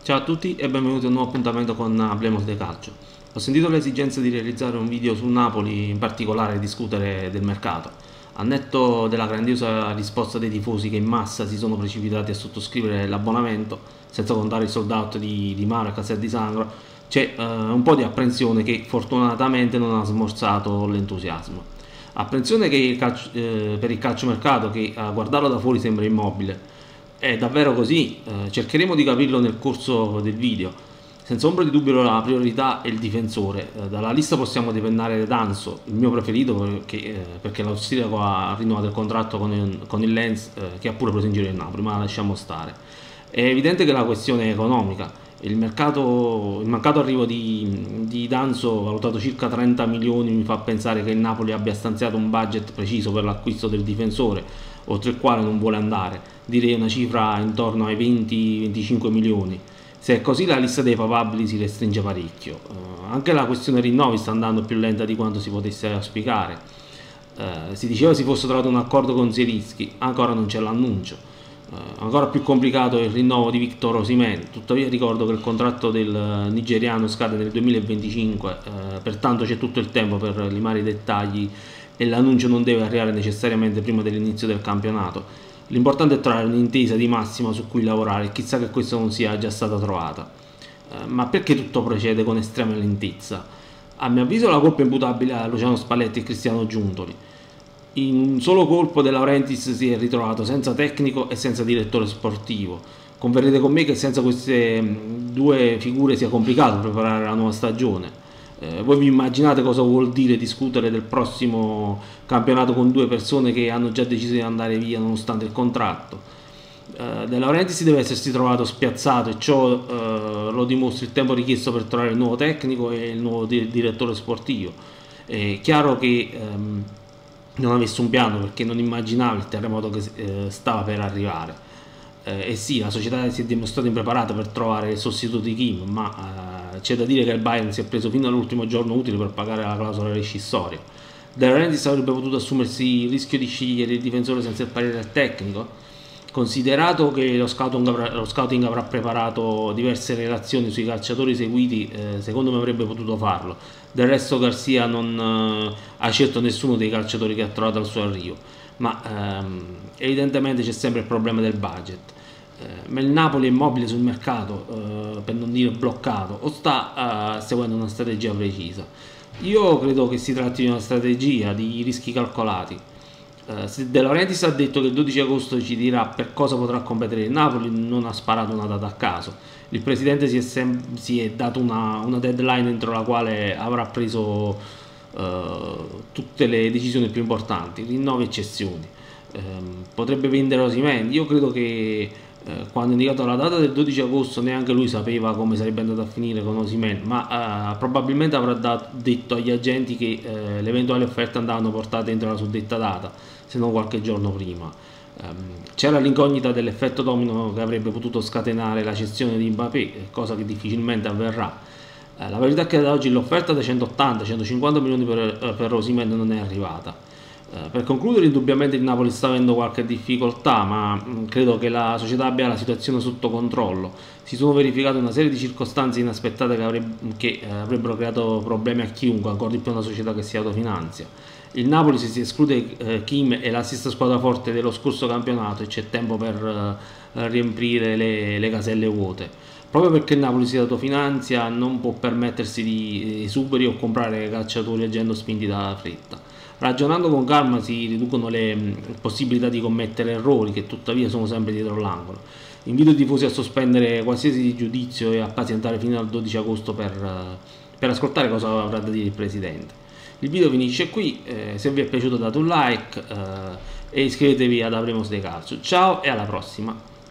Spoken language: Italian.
Ciao a tutti e benvenuti a un nuovo appuntamento con Hablemos de Calcio. Ho sentito l'esigenza di realizzare un video sul Napoli, in particolare discutere del mercato. A netto della grandiosa risposta dei tifosi che in massa si sono precipitati a sottoscrivere l'abbonamento, senza contare il sold out di Mauro e Castel di Sangro, c'è un po' di apprensione che fortunatamente non ha smorzato l'entusiasmo. Apprensione che per il calciomercato che a guardarlo da fuori sembra immobile. È davvero così? Cercheremo di capirlo nel corso del video. Senza ombra di dubbio la priorità è il difensore. Dalla lista possiamo depennare Danso, il mio preferito perché l'austriaco ha rinnovato il contratto con il Lens, che ha pure preso in giro il Napoli, ma lasciamo stare. È evidente che la questione è economica. Il mancato arrivo di Danso, valutato circa 30 milioni, mi fa pensare che il Napoli abbia stanziato un budget preciso per l'acquisto del difensore, oltre il quale non vuole andare. Direi una cifra intorno ai 20-25 milioni. Se è così la lista dei papabili si restringe parecchio. Anche la questione rinnovi sta andando più lenta di quanto si potesse auspicare. Si diceva si fosse trovato un accordo con Zielinski, ancora non c'è l'annuncio. Ancora più complicato è il rinnovo di Victor Osimhen, tuttavia ricordo che il contratto del nigeriano scade nel 2025, pertanto c'è tutto il tempo per limare i dettagli e l'annuncio non deve arrivare necessariamente prima dell'inizio del campionato. L'importante è trovare un'intesa di massima su cui lavorare e chissà che questa non sia già stata trovata. Ma perché tutto procede con estrema lentezza? A mio avviso la colpa è imputabile a Luciano Spalletti e Cristiano Giuntoli. In un solo colpo De Laurentiis si è ritrovato senza tecnico e senza direttore sportivo. Converrete con me che senza queste due figure sia complicato preparare la nuova stagione. Voi vi immaginate cosa vuol dire discutere del prossimo campionato con due persone che hanno già deciso di andare via nonostante il contratto? De Laurentiis deve essersi trovato spiazzato e ciò lo dimostra il tempo richiesto per trovare il nuovo tecnico e il nuovo direttore sportivo. È chiaro che non avesse un piano perché non immaginava il terremoto che stava per arrivare. E sì, la società si è dimostrata impreparata per trovare il sostituto di Kim, ma c'è da dire che il Bayern si è preso fino all'ultimo giorno utile per pagare la clausola rescissoria. De Laurentiis avrebbe potuto assumersi il rischio di scegliere il difensore senza il parere del tecnico? Considerato che lo scouting avrà preparato diverse relazioni sui calciatori seguiti, secondo me avrebbe potuto farlo. Del resto Garcia non ha scelto nessuno dei calciatori che ha trovato al suo arrivo, ma evidentemente c'è sempre il problema del budget. Ma il Napoli è immobile sul mercato, per non dire bloccato, o sta seguendo una strategia precisa? Io credo che si tratti di una strategia di rischi calcolati. Se De Laurentiis ha detto che il 12 agosto ci dirà per cosa potrà competere il Napoli, non ha sparato una data a caso. Il presidente si è dato una deadline entro la quale avrà preso tutte le decisioni più importanti, rinnovi e cessioni. Potrebbe vendere Osimhen. Io credo che quando è indicato la data del 12 agosto neanche lui sapeva come sarebbe andato a finire con Osimhen, ma probabilmente avrà detto agli agenti che le eventuali offerte andavano portate entro la suddetta data, se non qualche giorno prima. C'era l'incognita dell'effetto domino che avrebbe potuto scatenare la cessione di Mbappé, cosa che difficilmente avverrà. La verità è che ad oggi l'offerta da 180-150 milioni per Osimhen non è arrivata. Per concludere, indubbiamente il Napoli sta avendo qualche difficoltà, ma credo che la società abbia la situazione sotto controllo. Si sono verificate una serie di circostanze inaspettate che avrebbero creato problemi a chiunque, ancora di più una società che si autofinanzia. Il Napoli, se si esclude Kim, è la stessa squadra forte dello scorso campionato e c'è tempo per riempire le caselle vuote. Proprio perché il Napoli si autofinanzia non può permettersi di esuberi o comprare calciatori agendo spinti dalla fretta. Ragionando con calma si riducono le possibilità di commettere errori che tuttavia sono sempre dietro l'angolo. Invito i tifosi a sospendere qualsiasi giudizio e a pazientare fino al 12 agosto per ascoltare cosa avrà da dire il presidente. Il video finisce qui, se vi è piaciuto date un like e iscrivetevi ad Hablemos de Calcio. Ciao e alla prossima!